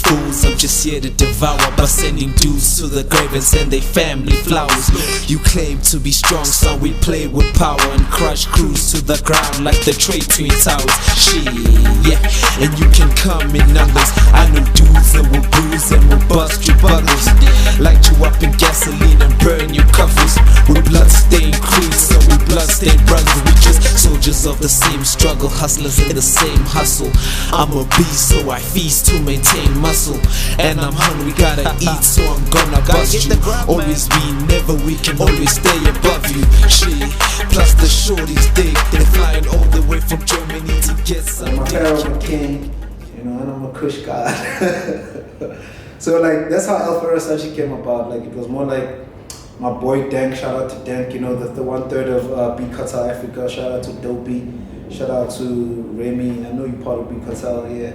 fools, I'm just here to devour by sending dudes to the grave and send their family flowers. You claim to be strong, son, we play with power and crush crews to the ground like the trade twin towers. Shit, yeah, and you can come in numbers. I know dudes that will bruise and will bust your buggles, light you up in gasoline and burn your covers. We blood-stained crews, so we blood-stained brothers. We just soldiers of the same struggle, hustlers in the same hustle. I'm a beast, so I feast to maintain muscle, and I'm hungry, gotta eat, so I'm gonna bust you. Always be never weak and always stay above you. Shit, plus the shorties dig, they're flying all the way from Germany to get some. My Pharaoh king, you know, and I'm a Kush god. So like that's how Pharaohsace came about. Like it was more like my boy Dank, shout out to Dank, you know, the 1/3 of B Cartel Africa. Shout out to Dopey, shout out to Remy. I know you part of B Cartel, yeah.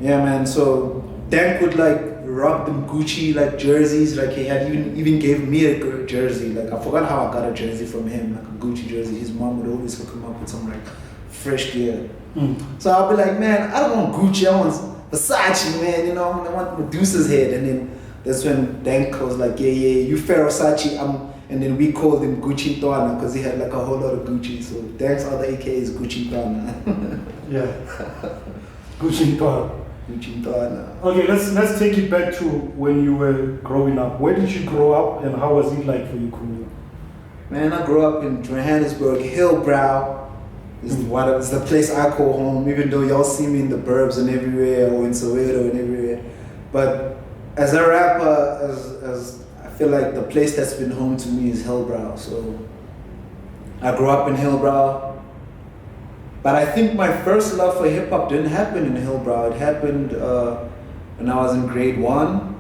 Yeah, man. So Dank would like rock them Gucci like jerseys. Like he had even gave me a jersey. Like I forgot how I got a jersey from him, like a Gucci jersey. His mom would always hook him up with some like fresh gear. So I'll be like, man, I don't want Gucci, I want Versace, man. You know, I want Medusa's head. And then that's when Dank was like, yeah, you Pharaohsace. And then we called him Gucci Ntwana because he had like a whole lot of Gucci. So Dank's other AK is Gucci Ntwana. Yeah. Gucci Ntwana. Gucci Ntwana. Okay, let's take it back to when you were growing up. Where did you grow up and how was it like for you growing up? Man, I grew up in Johannesburg, Hillbrow. It's the place I call home, even though y'all see me in the burbs and everywhere, or in Soweto and everywhere. But as a rapper, as I feel like the place that's been home to me is Hillbrow. So I grew up in Hillbrow. But I think my first love for hip hop didn't happen in Hillbrow. It happened when I was in grade 1.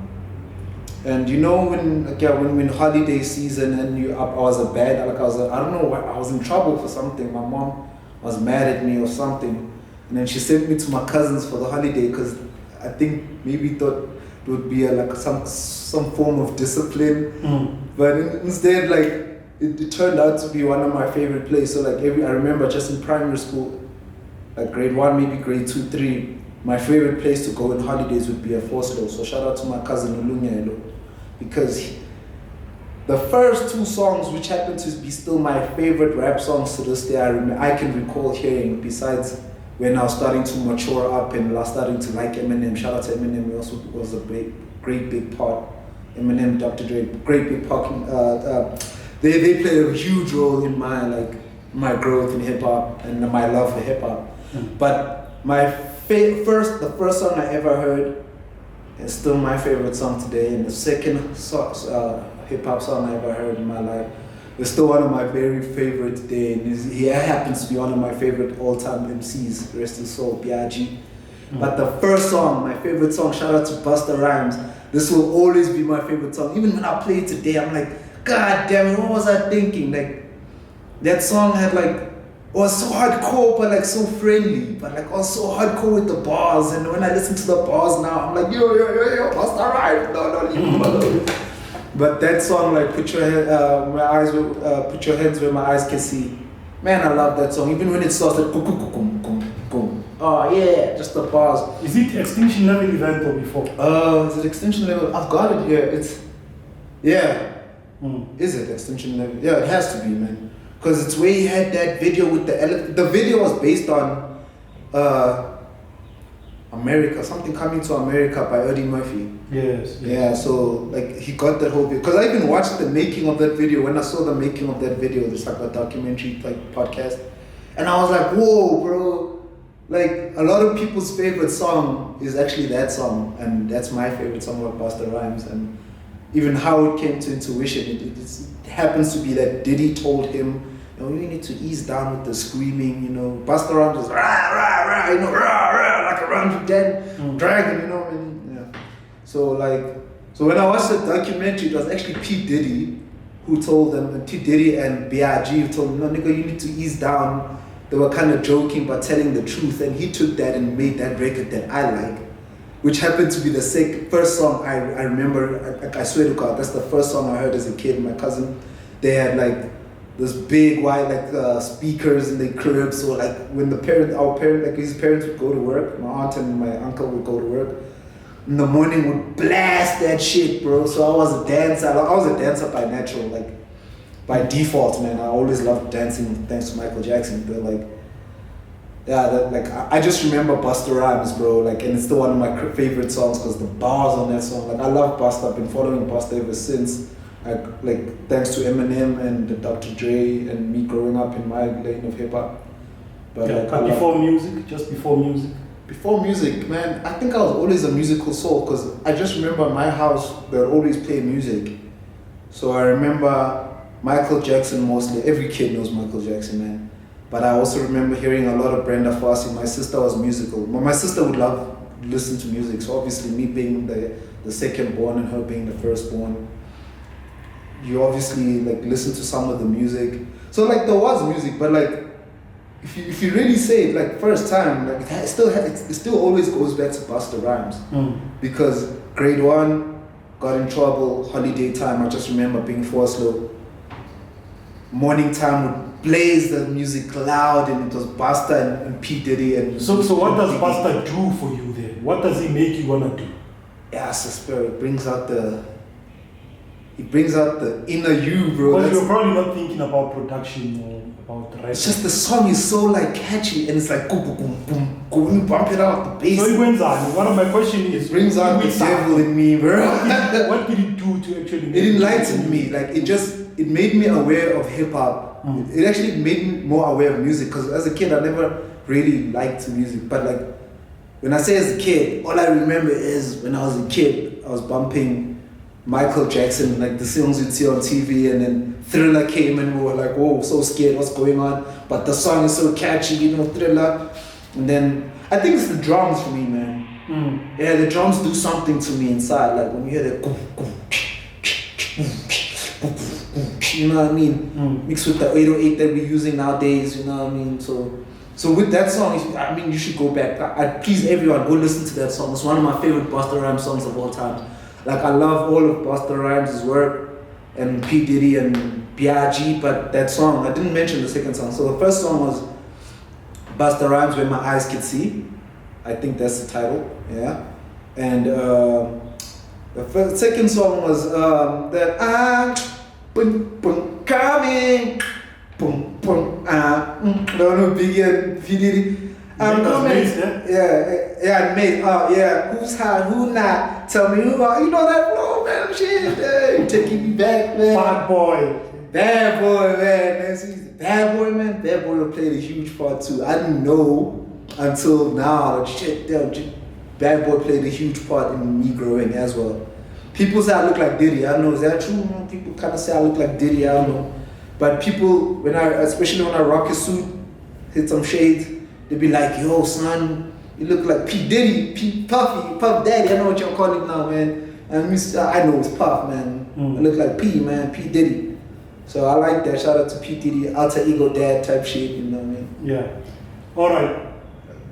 And you know when holiday season and I was a bad, like I don't know, I was in trouble for something. My mom was mad at me or something, and then she sent me to my cousins for the holiday because I think maybe thought it would be like some form of discipline. But instead, like it turned out to be one of my favorite places. So like I remember just in primary school, like grade 1, maybe grade 2, 3, my favorite place to go on holidays would be a Pharaohsace. So shout out to my cousin Ulunyelo, because the first 2 songs, which happen to be still my favorite rap songs to this day, I can recall hearing, besides when I was starting to mature up and I was starting to like Eminem. Shout out to Eminem, he also was a great big part. Eminem, Dr. Dre, great big part. They played a huge role in my growth in hip hop and my love for hip hop. But the first song I ever heard is still my favorite song today, and the second hip hop song I ever heard in my life is still one of my very favorite today. And he happens to be one of my favorite all-time MCs, rest his soul, B.I.G. But the first song, my favorite song, shout out to Busta Rhymes. This will always be my favorite song. Even when I play it today, I'm like, God damn it, what was I thinking? Like, that song had was so hardcore, but like so friendly, but like also hardcore with the bars. And when I listen to the bars now, I'm like, yo, Busta Rhymes, no, leave him alone. But that song, like, put your hands where my eyes can see. Man, I love that song. Even when it starts like, boom. Oh yeah, just the bars. Is it Extinction Level event or before? Is it Extinction Level? I've got it here. Is it Extinction Level? Yeah, it has to be, man. Because it's where he had that video with the elephant. The video was based on America, something coming to America by Eddie Murphy. Yes. Yeah, so like he got that whole video. Because I even watched the making of that video. When I saw the making of that video, it's like a documentary like podcast. And I was like, whoa, bro. Like a lot of people's favorite song is actually that song. And that's my favorite song of Busta Rhymes. And even how it came to intuition, it happens to be that Diddy told him, you know, you need to ease down with the screaming, you know. Busta Rhymes was rah, rah, rah, you know, rah, rah, like a round dead dragon, you know. And, yeah. So when I watched the documentary, it was actually P. Diddy who told them, P. Diddy and B.I.G. who told him, no, nigga, you need to ease down. They were kind of joking but telling the truth, and he took that and made that record that I like, which happened to be the first song I remember. I swear to God, that's the first song I heard as a kid. My cousin, they had like those big white speakers in the crib. So like when his parents would go to work, my aunt and my uncle would go to work, in the morning would blast that shit, bro. So I was a dancer. I was a dancer by natural, like by default, man. I always loved dancing thanks to Michael Jackson. But like, yeah, I just remember Busta Rhymes, bro. Like, and it's still one of my favorite songs because the bars on that song. Like, I love Busta. I've been following Busta ever since. Like thanks to Eminem and Dr. Dre and me growing up in my lane of hip hop. But yeah, like, before music, just before music. Before music, man, I think I was always a musical soul because I just remember my house, they would always play music. So I remember Michael Jackson mostly. Every kid knows Michael Jackson, man. But I also remember hearing a lot of Brenda Fassie. My sister was musical. My sister would listen to music. So obviously me being the second born and her being the first born, you obviously like listen to some of the music. So like there was music, but like if you really say it, like first time, like it still always goes back to Busta Rhymes. Because grade 1 got in trouble, holiday time. I just remember being slow. Morning time would blaze the music loud, and it was Busta and P Diddy and. So what does Busta do for you then? What does he make you wanna do? Yeah, it's the spirit. It brings out the inner you, bro. Because you're probably not thinking about production or about rap. It's just the song is so like catchy and it's like boom, boom, boom, boom. When you bump it out, the bass. So it went on. One of my questions is, it brings out the devil in me, bro. What did it do to actually? It enlightened me. Like it made me aware of hip hop. It actually made me more aware of music because as a kid I never really liked music. But like when I say as a kid, all I remember is when I was a kid, I was bumping Michael Jackson, like the songs you'd see on TV, and then Thriller came and we were like, whoa, so scared, what's going on? But the song is so catchy, you know, Thriller. And then I think it's the drums for me, man. Yeah, the drums do something to me inside. Like when you hear that, you know what I mean? Mixed with the 808 that we're using nowadays, you know what I mean? So with that song, I mean, you should go back. Please, everyone, go listen to that song. It's one of my favorite Busta Rhymes songs of all time. Like, I love all of Busta Rhymes' work and P. Diddy and B.I.G., but that song, I didn't mention the second song. So the first song was Busta Rhymes, When My Eyes Could See. I think that's the title, yeah. And the second song was that I'm coming, boom, boom, no, Biggie and P. Diddy. I'm coming. Yeah, mate. Oh, yeah. Who's hot? Who not? Tell me who are. You know that flow, man. Shit, hey, taking me back, man. Bad boy, man. Bad boy, man. Bad boy played a huge part too. I didn't know until now that shit. Bad boy played a huge part in me growing as well. People say I look like Diddy. I don't know. Is that true? People kind of say I look like Diddy. I don't know. But people, especially when I rock a suit, hit some shades. They be like, yo, son, you look like P. Diddy, Puff Daddy. I know what y'all call him now, man. And I know it's Puff, man. I look like P, man, P. Diddy. So I like that. Shout out to P. Diddy, alter ego dad type shit, you know what I mean? Yeah. All right.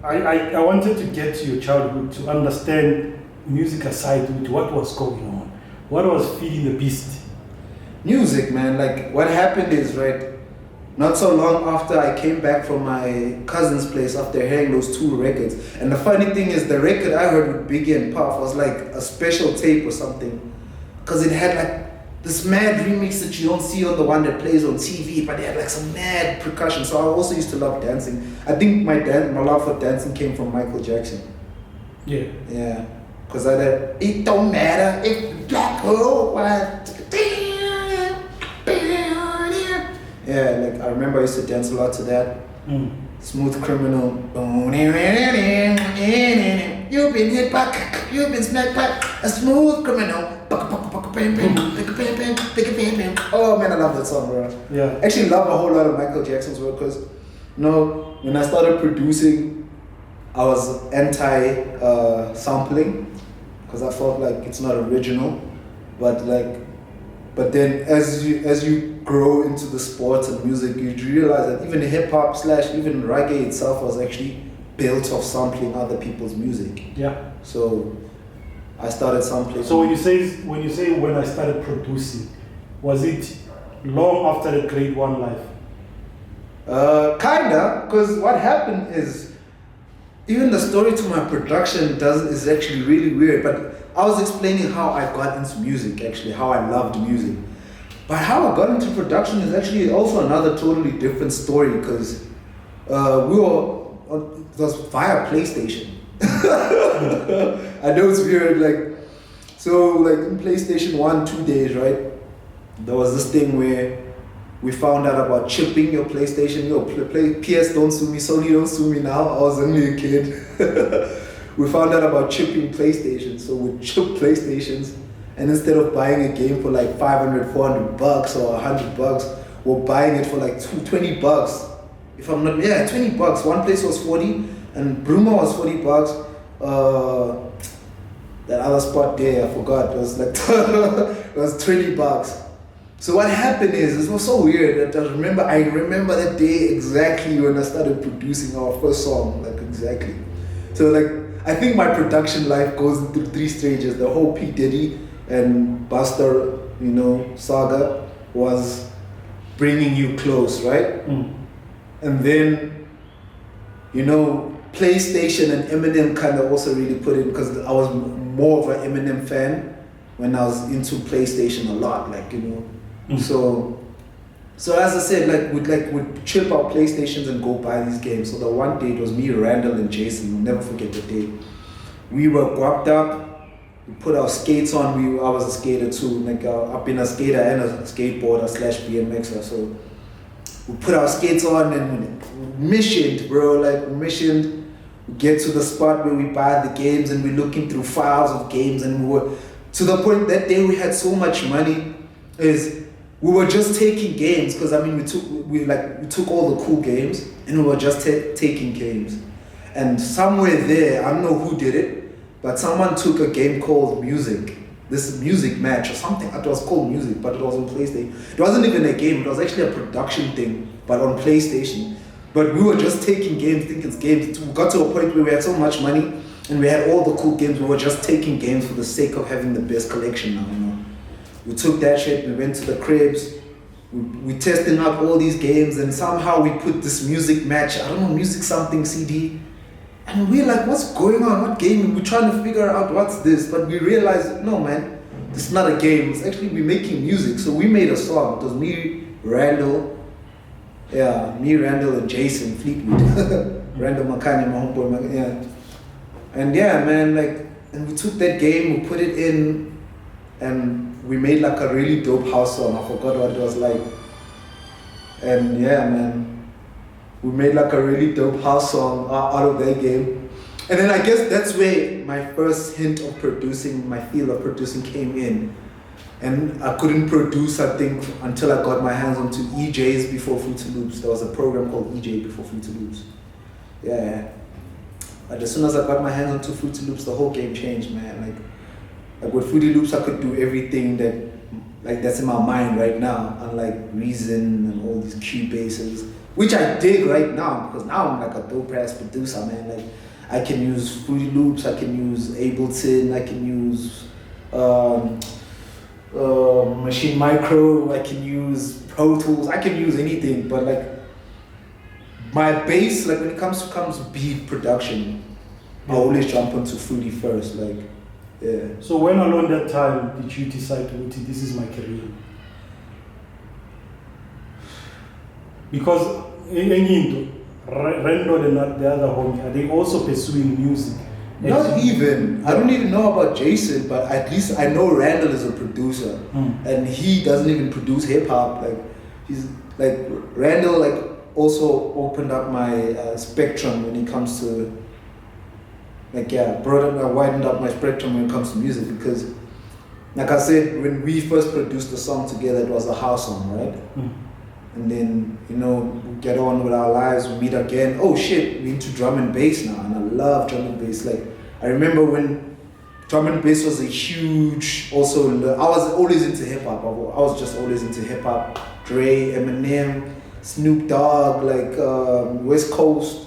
I wanted to get to your childhood to understand music aside with what was going on. What was feeding the beast? Music, man. Like, what happened is, right, not so long after I came back from my cousin's place after hearing those 2 records. And the funny thing is the record I heard with Biggie and Puff was like a special tape or something. Because it had like this mad remix that you don't see on the one that plays on TV, but they had like some mad percussion. So I also used to love dancing. I think my love for dancing came from Michael Jackson. Yeah. Yeah. Because I had, it don't matter if black or white. Yeah, like I remember I used to dance a lot to that. Smooth Criminal. You've been hit back, you've been smacked back, a smooth criminal. Oh man, I love that song, bro. Yeah. Actually love a whole lot of Michael Jackson's work because, you know, when I started producing, I was anti-sampling because I felt like it's not original. But then as you grow into the sports and music, you realize that even hip hop / even reggae itself was actually built off sampling other people's music. Yeah. So I started sampling. So when you say when I started producing, was it long after the grade 1 life? Kinda, because what happened is even the story to my production is actually really weird. But I was explaining how I got into music, actually, how I loved music. But how I got into production is actually also another totally different story, because it was via PlayStation. I know it's weird, like, so like in PlayStation 1, 2 days, right? There was this thing where we found out about chipping your PlayStation. PS don't sue me, Sony don't sue me now. I was only a kid. We found out about chipping PlayStations. So we chip PlayStations, and instead of buying a game for like 500, 400 bucks or 100 bucks, we're buying it for like 20 bucks. If I'm not, 20 bucks. One place was 40, and Bruma was 40 bucks. That other spot there, I forgot. It was like it was 20 bucks. So what happened is, it was so weird that I remember that day exactly when I started producing our first song, like exactly. So like, I think my production life goes into 3 stages. The whole P. Diddy and Buster, saga was bringing you close, right? And then, PlayStation and Eminem kind of also really put in, because I was more of an Eminem fan when I was into PlayStation a lot, like, So as I said, we'd chip our PlayStations and go buy these games. So the one day it was me, Randall, and Jason. We'll never forget the day. We were guapped up. We put our skates on. I was a skater too. Like I've been a skater and a skateboarder / BMXer. So we put our skates on and we missioned, bro. We get to the spot where we buy the games, and we're looking through files of games, and we were to the point that day we had so much money we were just taking games, because we took all the cool games and we were just taking games. And somewhere there, I don't know who did it, but someone took a game called Music, this music match or something. It was called Music, but it was on PlayStation. It wasn't even a game, it was actually a production thing, but on PlayStation. But we were just taking games, thinking it's games. We got to a point where we had so much money and we had all the cool games, we were just taking games for the sake of having the best collection now, We took that shit, we went to the cribs, we testing out all these games, and somehow we put this music match, I don't know, music something CD, and we're like, what's going on, what game? We're trying to figure out what's this, but we realized, no man, this is not a game, it's actually we're making music. So we made a song. It was me, Randall, and Jason Fleetwood, Randall Makani, my homeboy, And man, and we took that game, we put it in, and we made like a really dope house song. I forgot what it was like. And man, we made like a really dope house song out of that game. And then I guess that's where my first hint of producing, my feel of producing came in. And I couldn't produce, I think, until I got my hands onto EJs before Fruity Loops. There was a program called EJ before Fruity Loops. But as soon as I got my hands onto Fruity Loops, the whole game changed, man. Like with Fruity Loops, I could do everything that's in my mind right now, unlike Reason and all these Cubases, which I dig right now, because now I'm like a dope ass producer, man. I can use Fruity Loops, I can use Ableton, I can use Machine Micro, I can use Pro Tools, I can use anything, but my bass, when it comes to beat production, I always jump onto Fruity first, So when along that time did you decide this is my career? Because Randall and the other homie, are they also pursuing music? Not even. I don't even know about Jason, but at least I know Randall is a producer, and he doesn't even produce hip hop. He's Randall also opened up my spectrum when it comes to widened up my spectrum when it comes to music, because like I said, when we first produced the song together, it was a house song, right? And then, we get on with our lives, we meet again. Oh shit, we're into drum and bass now, and I love drum and bass. I remember when drum and bass was a huge, I was always into hip hop. I was just always into hip hop. Dre, Eminem, Snoop Dogg, West Coast.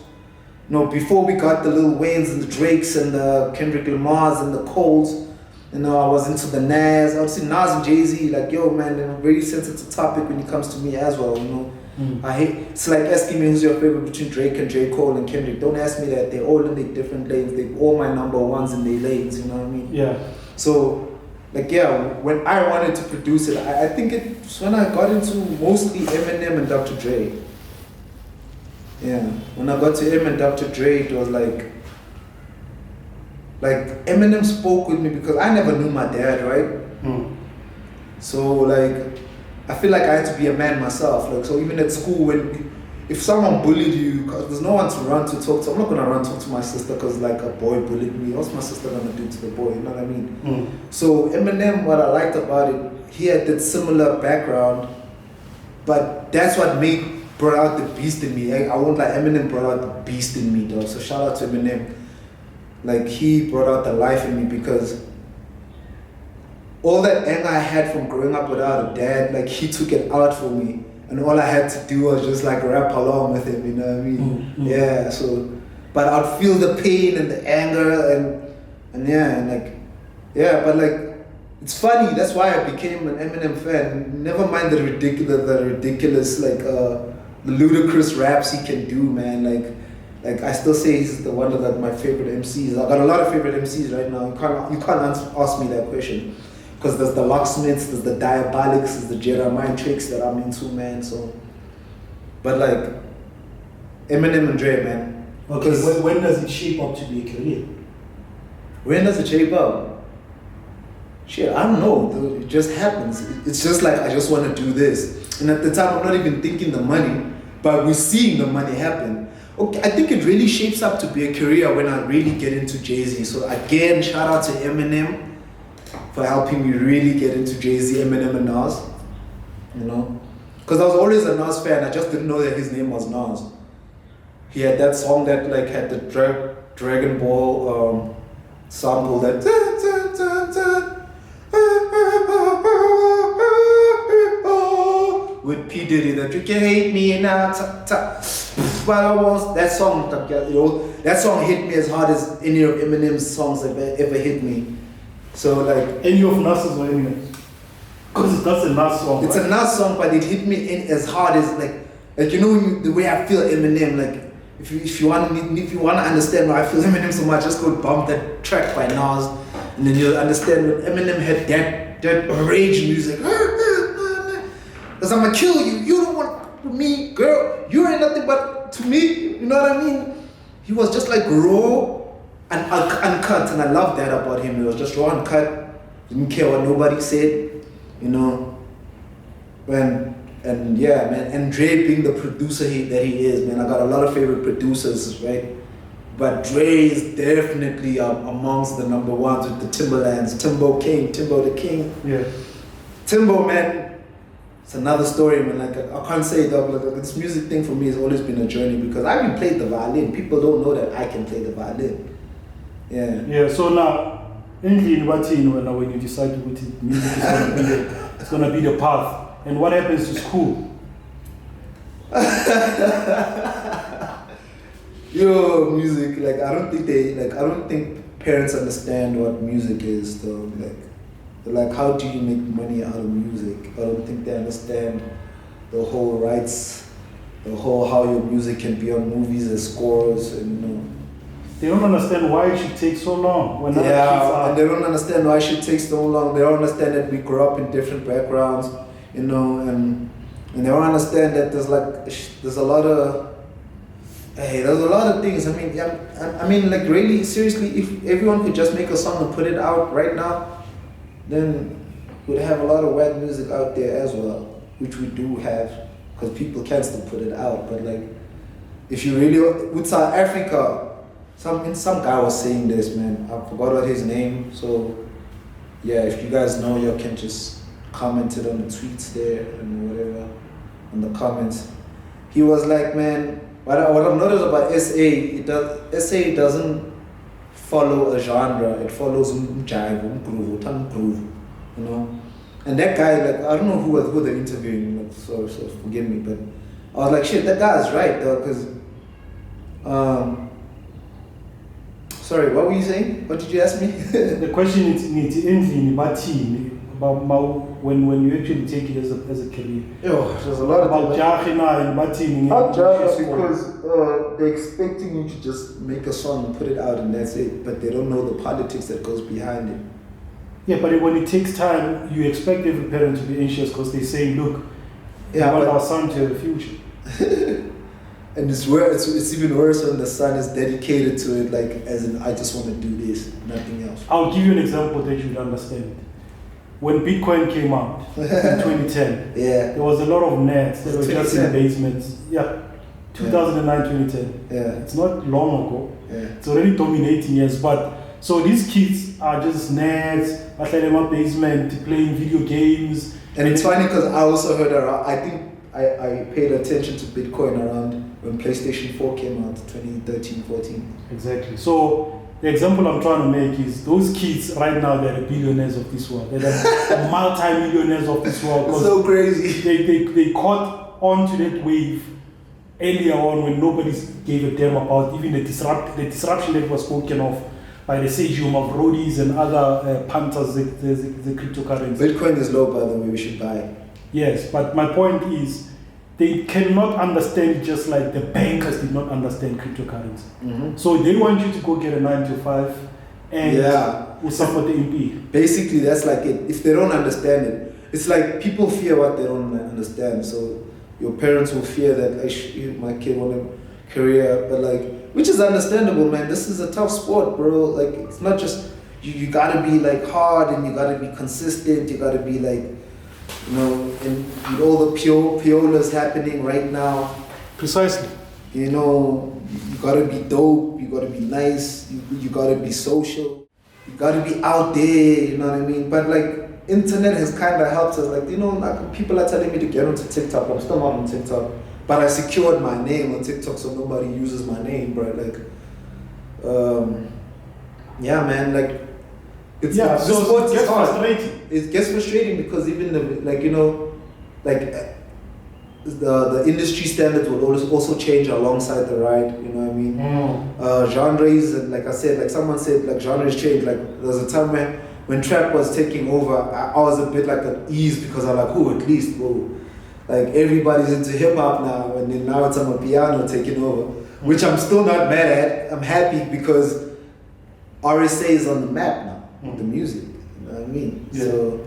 Before we got the Lil Waynes and the Drakes and the Kendrick Lamars and the Coles, I was into the Nas. I would see Nas and Jay-Z, yo man, they're a very sensitive topic when it comes to me as well, I hate. It's like asking me who's your favorite between Drake and J. Cole and Kendrick. Don't ask me that. They're all in their different lanes. They're all my number ones in their lanes. You know what I mean? Yeah. So, like, yeah, when I wanted to produce it, I think it's when I got into mostly Eminem and Dr. Dre. Yeah, when I got to Eminem and Dr. Dre, it was like Eminem spoke with me because I never knew my dad, right? So like, I feel like I had to be a man myself. Like, so even at school, if someone bullied you, cause there's no one to run to talk to. I'm not gonna run to talk to my sister because like a boy bullied me. What's my sister gonna do to the boy? You know what I mean? So Eminem, what I liked about it, he had that similar background, but that's what brought out the beast in me. I won't lie, Eminem brought out the beast in me, dog. So shout out to Eminem. Like, he brought out the life in me because all that anger I had from growing up without a dad, like, he took it out for me. And all I had to do was just like rap along with him, you know what I mean? Yeah, so, but I'd feel the pain and the anger and but like, it's funny, that's why I became an Eminem fan. Never mind the ridiculous, like, the ludicrous raps he can do, man. Like I still say he's one of my favorite MCs. I got a lot of favorite MCs right now. You can't ask me that question. Because there's the Locksmiths, there's the Diabolics, there's the Jeremiah Tricks that I'm into, man. So, but like, Eminem and Dre, man. Okay, when does it shape up to be a career? When does it shape up? Shit, I don't know, dude. It just happens. It's just like, I just want to do this. And at the time, I'm not even thinking the money, but we're seeing the money happen. Okay, I think it really shapes up to be a career when I really get into Jay-Z. So again, shout out to Eminem for helping me really get into Jay-Z, Eminem, and Nas. You know? Because I was always a Nas fan, I just didn't know that his name was Nas. He had that song that like had the Dragon Ball sample that with P. Diddy, that you can hate me now, but I was that song, you know, that song hit me as hard as any of Eminem's songs ever hit me. So like any of Nas's or Eminem, because that's a Nas song. It's right? a Nas song, but it hit me in as hard as like you know the way I feel Eminem. Like if you want to understand why I feel Eminem so much, just go bump that track by Nas, and then you'll understand what Eminem had that rage music. Because I'm gonna kill you. You don't want me, girl. You ain't nothing but to me. You know what I mean? He was just like raw and uncut, and I love that about him. He was just raw and cut. Didn't care what nobody said, you know. And yeah, man. And Dre being the producer that he is, man. I got a lot of favorite producers, right? But Dre is definitely amongst the number ones with the Timberlands. Timbo the King. Yeah. Timbo, man. It's another story, man. Like I can't say that, like this music thing for me has always been a journey because I even played the violin. People don't know that I can play the violin. Yeah. Yeah. So now, when you decide to put it, music is gonna be the path. And what happens to school? Yo, music. Like I don't think parents understand what music is, though. Like, how do you make money out of music? I don't think they understand the whole rights, the whole how your music can be on movies as scores, and you know. They don't understand why it should take so long. When and they don't understand why it should take so long. They don't understand that we grew up in different backgrounds, you know, and they don't understand that there's a lot of things. I mean, like really, seriously, if everyone could just make a song and put it out right now, then we'd have a lot of whack music out there as well, which we do have, because people can still put it out. But like, if you really, with South Africa, some guy was saying this, man. I forgot what his name. So yeah, if you guys know, you can just comment it on the tweets there and whatever, in the comments. He was like, man, what I've noticed about SA doesn't follow a genre. It follows jive, groove, you know. And that guy, like, I don't know who they're interviewing, like, so forgive me, but I was like, shit, that guy's right, though, because, sorry, what were you saying? What did you ask me? The question is, when you actually take it as a career. Yo, there's a lot of about Jahina and Batin. Because they're expecting you to just make a song and put it out and that's it, but they don't know the politics that goes behind it. Yeah, but when it takes time, you expect every parent to be anxious because they say, look, we want our son to have a future. And it's even worse when the son is dedicated to it, like as in, I just want to do this, nothing else. I'll give you an example that you'd understand. When Bitcoin came out in 2010, there was a lot of nerds that were just in basements. Yeah, 2009, 2010. Yeah. It's not long ago. Yeah. It's already dominating years. But so these kids are just nerds, in my basement, playing video games. And it's funny because I also heard around, I think I paid attention to Bitcoin around when PlayStation 4 came out, 2013, 14. Exactly. So the example I'm trying to make is those kids right now, they're the billionaires of this world. They're the multi-millionaires of this world. It's so crazy. They caught onto that wave earlier on when nobody gave a damn about even the disruption that was spoken of by the Sagium of Rhodis and other punters, the cryptocurrency. Bitcoin is low, by the way, we should buy it. Yes, but my point is, they cannot understand just like the bankers did not understand cryptocurrency. Mm-hmm. So they want you to go get a 9 to 5 and support the MP. Basically, that's like it. If they don't understand it, it's like people fear what they don't understand. So your parents will fear that my kid want a career, but like, which is understandable, man. This is a tough sport, bro. Like, it's not just you gotta be like hard and you gotta be consistent. You gotta be like, you know, and with all the piolas happening right now. Precisely. You know, you gotta be dope. You gotta be nice. You gotta be social. You gotta be out there. You know what I mean? But like, internet has kind of helped us. Like, you know, like people are telling me to get onto TikTok. I'm still not on TikTok. But I secured my name on TikTok so nobody uses my name, bro. Like, yeah, man, like, it's so it gets frustrating. It gets frustrating because even the industry standards will also change alongside the ride, you know what I mean? Genres, and like I said, like someone said, like genres change. Like there was a time when trap was taking over, I was a bit like at ease because I'm like, at least, whoa. Like everybody's into hip hop now, and then now it's piano taking over, which I'm still not mad at. I'm happy because RSA is on the map now, the music. You know what I mean? Yeah.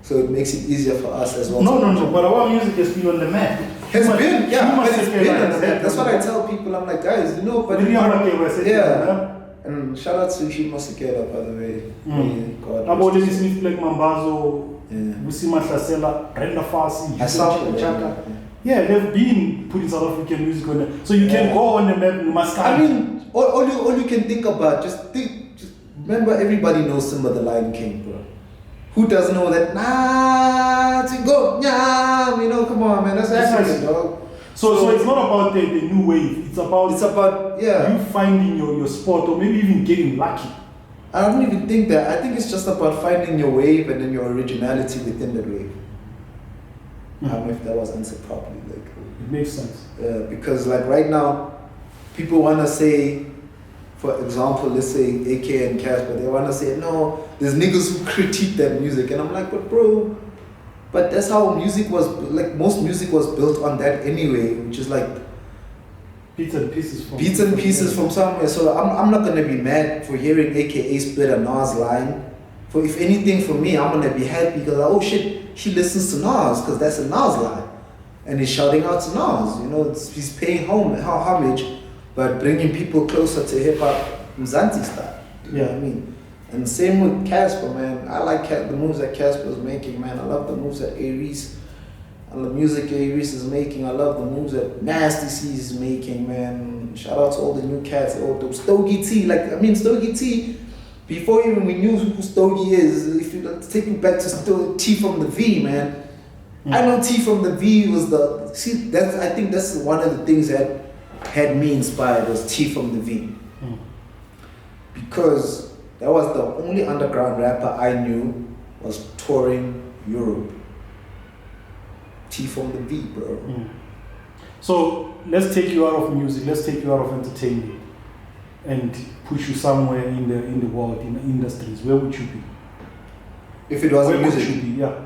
So it makes it easier for us as well. No, but our music has been on the map. But it's been on the map. That's what I tell people. I'm like, guys, you know, but and shout out to Hima Sekela, by the way. About Dennis Smith, like Mambazo. Busima Hlasela, Brenda Fassi, yeah, they've been putting South African music on there. So you can go on the map, you must I mean, all you can think about, just remember everybody knows Simba the Lion King, bro. Who doesn't know that? You know, come on, man, that's African, dog. So it's not about the new wave, it's about you finding your spot or maybe even getting lucky. I don't even think that. I think it's just about finding your wave and then your originality within the wave. I don't know if that was answered properly. Like, it makes sense. Because like right now, people want to say, for example, let's say AK and Cash, but they want to say, no, there's niggas who critique that music. And I'm like, but bro, but that's how music was, like most music was built on that anyway, which is like, Beats and pieces from somewhere. So I'm not gonna be mad for hearing AKA split a Nas line. For if anything, for me, I'm gonna be happy because oh shit, he listens to Nas because that's a Nas line, and he's shouting out to Nas. You know, he's paying homage, but bringing people closer to hip hop, Mzansi style. You know what I mean? And same with Casper, man. I like the moves that Casper is making, man. I love the moves that Aries. And the music Aries is making, I love the moves that Nasty C is making, man. Shout out to all the new cats, all those Stogie T. Stogie T, before even we knew who Stogie is, if you take me back to T from the V, man. I know T from the V was I think that's one of the things that had me inspired was T from the V. Because that was the only underground rapper I knew was touring Europe. T from the V, bro. So let's take you out of music, let's take you out of entertainment and push you somewhere in the world, in the industries. Where would you be? If it wasn't Where could music. you be? Yeah.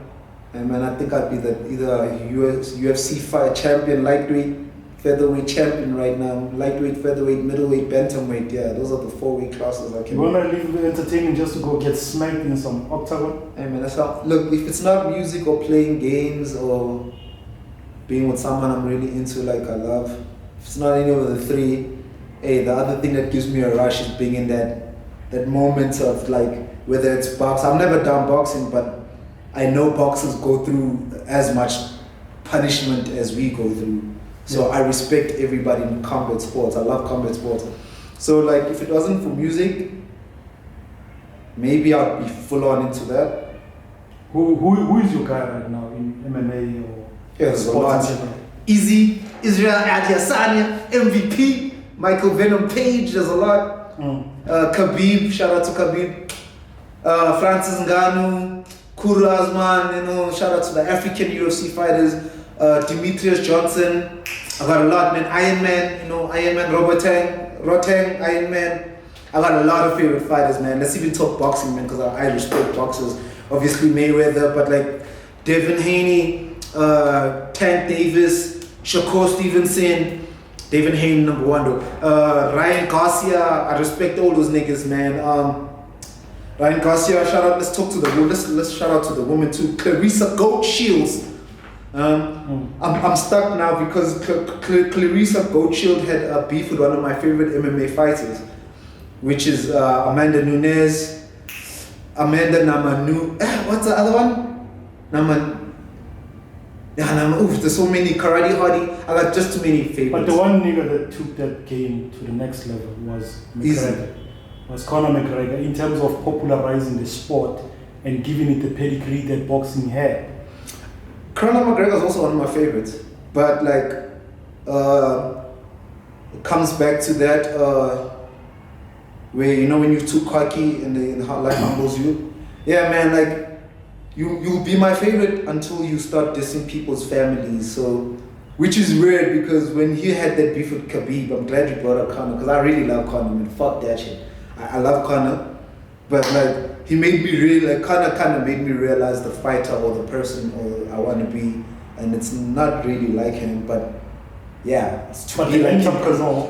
And man, I think I'd be either UFC fight champion, lightweight, featherweight champion right now. Lightweight, featherweight, middleweight, bantamweight. Yeah, those are the 4 weight classes I can. You wanna leave the entertainment just to go get smacked in some octagon? Hey man, that's how. Look, if it's not music or playing games or being with someone I'm really into, like I love, if it's not any of the three, hey, the other thing that gives me a rush is being in that moment of like, whether it's box. I've never done boxing, but I know boxers go through as much punishment as we go through. So I respect everybody in combat sports. I love combat sports. So like, if it wasn't for music, maybe I'd be full on into that. Who is your guy right now in MMA or There's a sports? lot. Easy, Israel Adesanya, MVP, Michael Venom Page. There's a lot. Khabib, shout out to Khabib. Francis Ngannou, Kuru Azman, you know, shout out to the African UFC fighters. Demetrius Johnson. I got a lot, man. Iron Man, you know, Iron Man, Rotang, Iron Man. I got a lot of favorite fighters, man. Let's even talk boxing, man, because I respect boxers. Obviously Mayweather, but like Devin Haney, Tank Davis, Shakur Stevenson, Devin Haney #1 though. Ryan Garcia, I respect all those niggas, man. Ryan Garcia, shout out. Let's talk to the let's shout out to the woman too. Clarissa Goat Shields. I'm stuck now because Clarissa Goat Shield had a beef with one of my favorite MMA fighters, which is Amanda Nunes. Amanda Namanu. What's the other one? There's so many. Karate Hardy. I got just too many favorites. But the one nigga that took that game to the next level was McGregor. Was Conor McGregor, in terms of popularizing the sport and giving it the pedigree that boxing had. Conor McGregor is also one of my favorites, but like, it comes back to that where, you know, when you're too cocky and the life humbles you. Yeah, man, like you'll be my favorite until you start dissing people's families. So, which is weird because when he had that beef with Khabib, I'm glad you brought up Conor because I really love Conor, man. Fuck that shit. I love Conor, but like he made me really like Conor kind of made me realize the fighter or the person or I want to be, and it's not really like him, but yeah, it's to be like him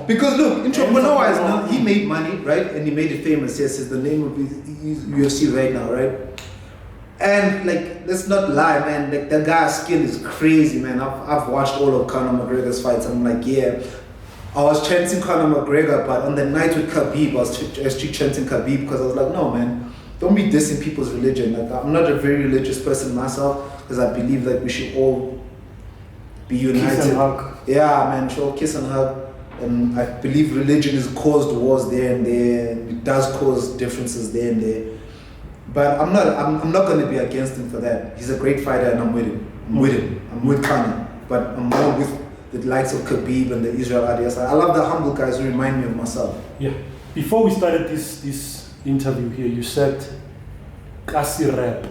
because look, entrepreneur is not, he made money, right, and he made it famous. Yes, it's the name of his UFC right now, right? And like, let's not lie, man. Like that guy's skill is crazy, man. I've watched all of Conor McGregor's fights. I'm like, yeah. I was chanting Conor McGregor, but on the night with Khabib, I was chanting Khabib because I was like, no, man, don't be dissing people's religion. Like, I'm not a very religious person myself because I believe that we should all be united. Kiss and hug. Yeah, man, sure, kiss and hug. And I believe religion has caused wars there and there. It does cause differences there and there. But I'm not going to be against him for that. He's a great fighter, and I'm with him. I'm with Conor, but I'm more with the likes of Khabib and the Israel Adesanya. I love the humble guys who remind me of myself. Yeah. Before we started this interview here, you said Kasi rap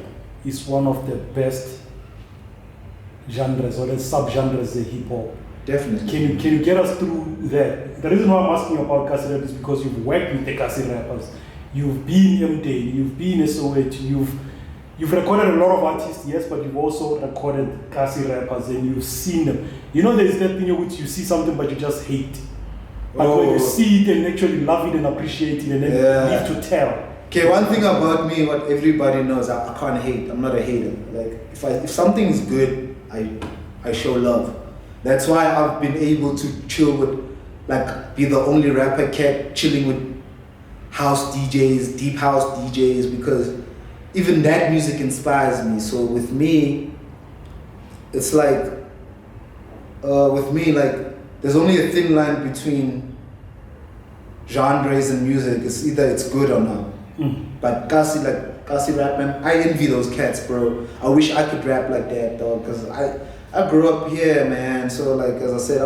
is one of the best genres or the sub-genres of hip hop. Definitely. Can you get us through that? The reason why I'm asking about Kasi rap is because you've worked with the Kasi rappers. You've been M-Day, you've been S01, you've recorded a lot of artists, yes, but you've also recorded Kasi rappers and you've seen them. You know, there's that thing in which you see something but you just hate. But when you see it and actually love it and appreciate it and then live to tell. Okay, one thing about me, what everybody knows, I can't hate. I'm not a hater. Like if something is good, I show love. That's why I've been able to chill with, like, be the only rapper cat chilling with house DJs, deep house DJs, because even that music inspires me. So with me, it's like, there's only a thin line between genres and music. It's either it's good or not. But Kasi rap, man, I envy those cats, bro. I wish I could rap like that, dog, because I grew up here, man. So like, as I said,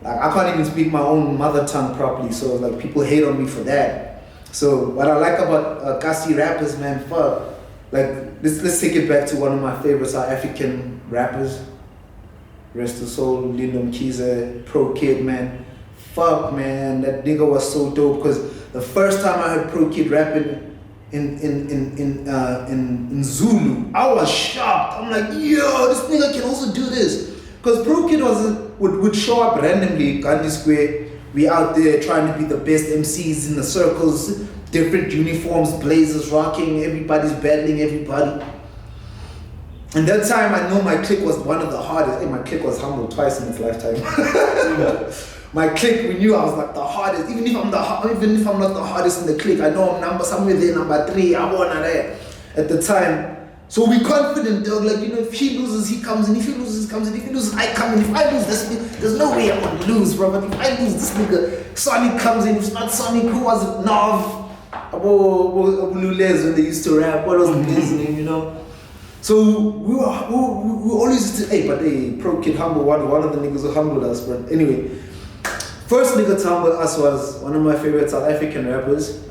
I can't even speak my own mother tongue properly, so like people hate on me for that. So what I like about Kasi rappers, man, fuck, like let's take it back to one of my favorite South African rappers, rest of soul, Lindom Kiza, Pro Kid, man. Fuck, man, that nigga was so dope because the first time I heard Pro Kid rapping, in Zulu. I was shocked. I'm like, yo, this nigga can also do this. Because Pro Kid would show up randomly, Gandhi Square. We out there trying to be the best MCs in the circles, different uniforms, blazers rocking, everybody's battling everybody. And that time I know my clique was one of the hardest. Hey, my clique was humbled twice in its lifetime. My clique, we knew I was like the hardest. Even if I'm not the hardest in the clique, I know I'm somewhere there, number 3. I won that at the time. So we confident, dog. Like, you know, if he loses, he comes in. If he loses, he comes in. If he loses, I come in. If I lose this nigga, there's no way I'm gonna lose, bro. But if I lose this nigga, Sonic comes in. If it's not Sonic, who was it? Nav. Lulez when they used to rap. What was his name, you know? So we always used to, Pro Kid humble, one of the niggas who humbled us. But anyway, first nigga to humble us was one of my favorite South African rappers,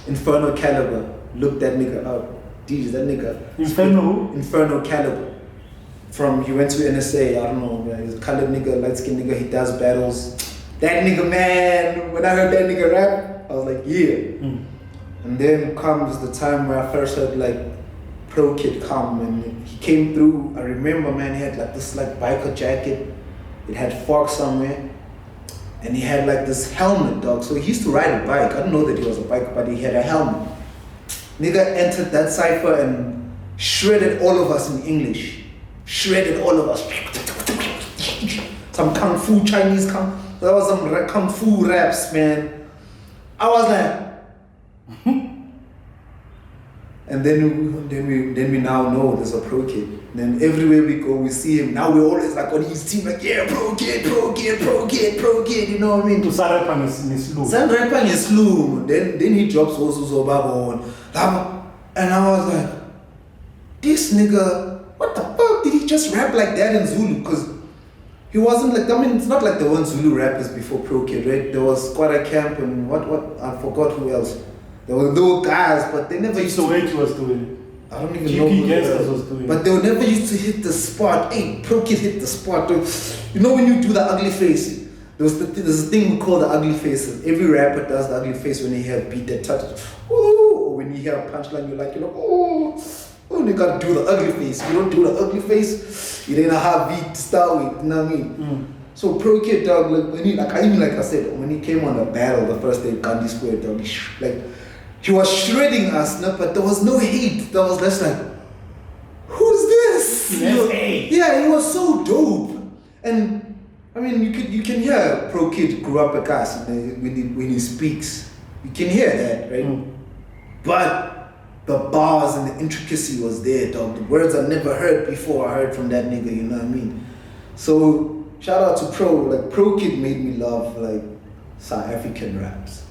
Inferno Caliber. Look that nigga up. DJ, that nigga. Inferno Caliber. He went to NSA, I don't know, man. He's a colored nigga, light skinned nigga, he does battles. That nigga, man, when I heard that nigga rap, I was like, yeah. And then comes the time where I first heard like Pro Kid come, and he came through. I remember, man, he had like this like biker jacket. It had fork somewhere. And he had like this helmet, dog. So he used to ride a bike. I didn't know that he was a biker, but he had a helmet. Nigga entered that cypher and shredded all of us in English. Shredded all of us. Some kung fu Chinese that was some kung fu raps, man. I was like, and then we now know there's a Pro Kid. Then everywhere we go, we see him. Now we're always like on his team, like, yeah, Pro Kid, you know what I mean? To start rapping is slow. Then he drops also Babo. And I was like, this nigga, what the fuck? Did he just rap like that in Zulu? Because he wasn't like, I mean, it's not like the one Zulu rappers before Pro Kid, right? There was Squatter Camp and what, I forgot who else. There were no guys, but they never used to. G.P. was doing it. I don't even know who was doing but they were never used to hit the spot. Hey, Pro Kid hit the spot. You know when you do the ugly face? There's a thing we call the ugly faces. Every rapper does the ugly face when they hear a beat that touches. Ooh, or when you hear a punchline, you're like, oh, you gotta do the ugly face. If you don't do the ugly face, you ain't a hard beat to start with. You know what I mean? So Pro Kid, dog, like I said, when he came on the battle the first day, Gandhi Square, dog, he was shredding us, no, but there was no hate. There was less like, who's this? Yeah, he was so dope. And I mean, you can hear Pro Kid grew up a gas when he speaks. You can hear that, right? But the bars and the intricacy was there, dog. The words I never heard before, I heard from that nigga, you know what I mean? So shout out to Pro. Like Pro Kid made me love like South African raps.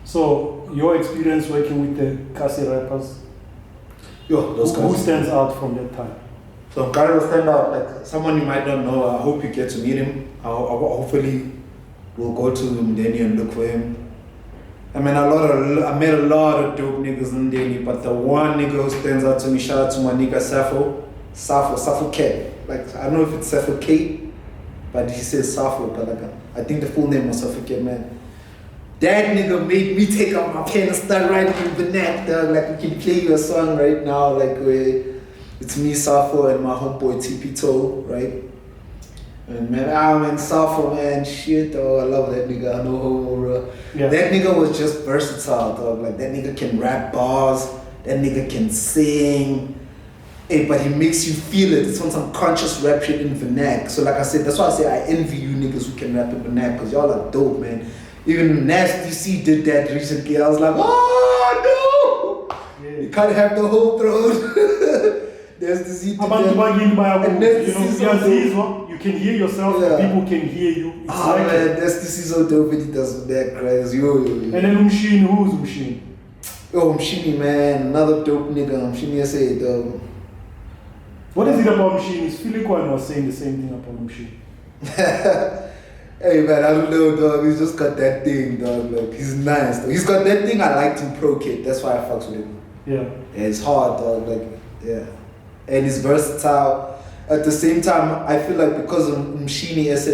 So your experience working with the Kasi rappers, who stands out from that time? So Gary will stand out like someone you might not know. I hope you get to meet him. Hopefully we'll go to Mdeni and look for him. I mean, I met a lot of dope niggas in Mdeni, but the one nigga who stands out to me, shout out to my nigga Safo K. Like, I don't know if it's Safo K, but he says Safo, but like, I think the full name was Safo K, man. That nigga made me take out my pen and start writing in vernac, dog. Like, we can play you a song right now, like, where it's me, Safo, and my homeboy TP Toe, right? And man, Safo, man, shit, dog, I love that nigga, I know homo, bro. Yeah. That nigga was just versatile, dog. Like, that nigga can rap bars, that nigga can sing, but he makes you feel it. It's on some conscious rap shit in vernac. So like I said, that's why I say I envy you niggas who can rap in vernac, because y'all are dope, man. Even Nasty C did that recently. I was like, oh no! Yeah. You can't have the whole throne. Nasty C did that. You can hear yourself, people can hear you. It's man, Nasty C so dope when he does that cries. Yo. And then Umshini, who's Umshini? Oh, Umshini, man, another dope nigga. Umshini, I say, dog. What is it about Umshini? Filikwan was saying the same thing about Umshini. Hey man, I don't know, dog. He's just got that thing, dog. Like, he's nice, dog. He's got that thing I liked in Pro Kid. That's why I fucks with him. Yeah, it's hard, dog. Like, yeah. And he's versatile. At the same time, I feel like because of Mshini SA,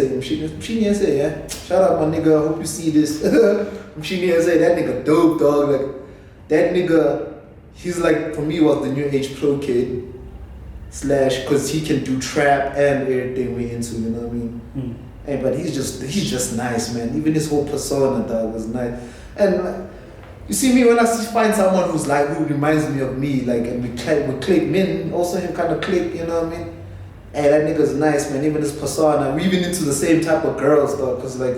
yeah? Shout out my nigga, I hope you see this. Mshini SA, that nigga dope, dog. Like, that nigga, he's like, for me, was the new age pro kid. Slash, cause he can do trap and everything we into, you know what I mean? Hey, but he's just nice, man. Even his whole persona, dog, was nice. And you see me when I find someone who's like, who reminds me of me, like, and we click, me and also him kind of click, you know what I mean? Hey, that nigga's nice, man. Even his persona, we even into the same type of girls, dog, cause like,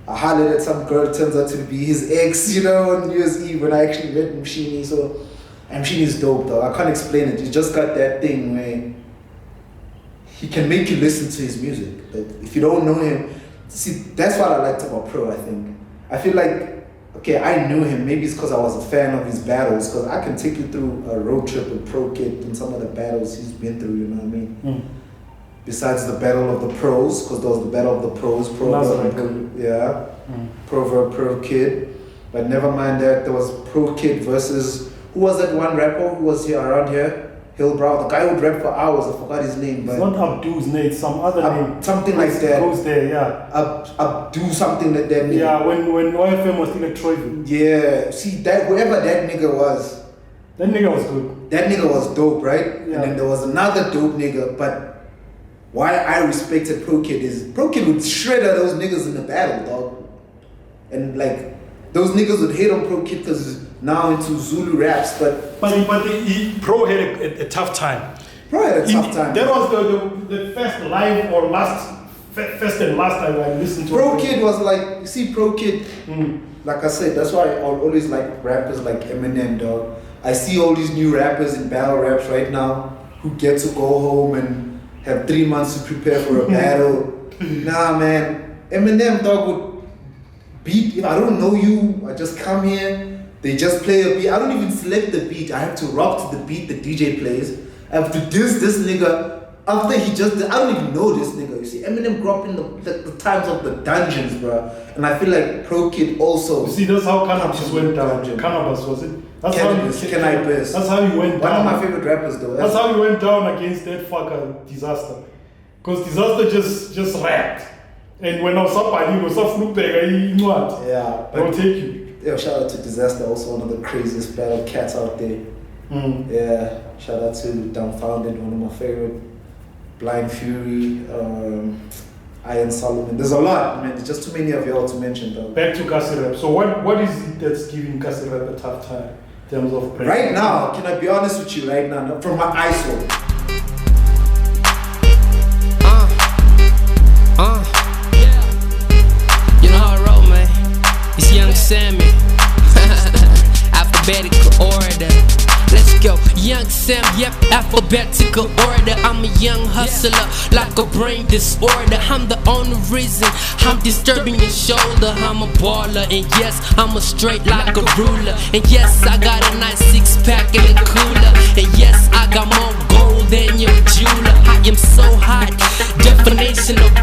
I hollered at some girl, turns out to be his ex, you know, on New Year's Eve when I actually met Mshini, so. And Mshini's dope, though. I can't explain it. He's just got that thing where he can make you listen to his music. Like, if you don't know him, see, that's what I liked about Pro, I think. I feel like, okay, I knew him. Maybe it's because I was a fan of his battles, because I can take you through a road trip with Pro Kid and some of the battles he's been through, you know what I mean? Besides the Battle of the Pros, because there was the Battle of the Pros, Proverb, Pro Kid. But never mind that, there was Pro Kid versus... Who was that one rapper who was here around here? Hillbrow, the guy who rapped for hours, I forgot his name. It's not Abdu's name, it's some other name. Something like that. Goes there, yeah. Abdu something like that name. Yeah, when YFM was still at Troyville. Yeah, see, that whoever that nigga was. That nigga was good. That nigga was dope, right? Yeah. And then there was another dope nigga, but why I respected Pro Kid is Pro Kid would shredder those niggas in the battle, dog. And like, those niggas would hate on Pro Kid because now into Zulu raps, but Pro had a tough time. Pro had a tough time. That was the first live or first and last time I listened to Pro Kid was like, you see Pro Kid, like I said, that's why I always like rappers like Eminem, dog. I see all these new rappers in battle raps right now who get to go home and have 3 months to prepare for a battle. Nah, man, Eminem, dog, would beat, if I don't know you, I just come here, they just play a beat. I don't even select the beat. I have to rock to the beat the DJ plays. I have to diss this nigga after he just, I don't even know this nigga. You see, Eminem grew up in the times of the dungeons, bro. And I feel like Pro Kid also. You see, that's how Cannabis went down. Cannabis, was it? That's Cannabis. That's how he went down. One of my favorite rappers, though. That's how he went down against that fucker Disaster. Because Disaster just rapped. And when I was up, I knew what? Yeah. They'll take you. Yeah, shout out to Disaster, also one of the craziest battle cats out there. Yeah, shout out to Dumbfounded, one of my favorite. Blind Fury, Iron Solomon. There's a lot, man. There's just too many of y'all to mention, though. Back to Kasi Rap. So what is it that's giving Kasi Rap a tough time in terms of pressure? Right now, can I be honest with you right now? From my ISO. You know how I roll, man. It's Young Sammy. Alphabetical order. Let's go. Young Sam, yep, alphabetical order. I'm a young hustler, like a brain disorder. I'm the only reason I'm disturbing your shoulder. I'm a baller, and yes, I'm a straight like a ruler. And yes, I got a nice 6-pack in the cooler. And yes, I got more gold than your jeweler. I am so hot, definition of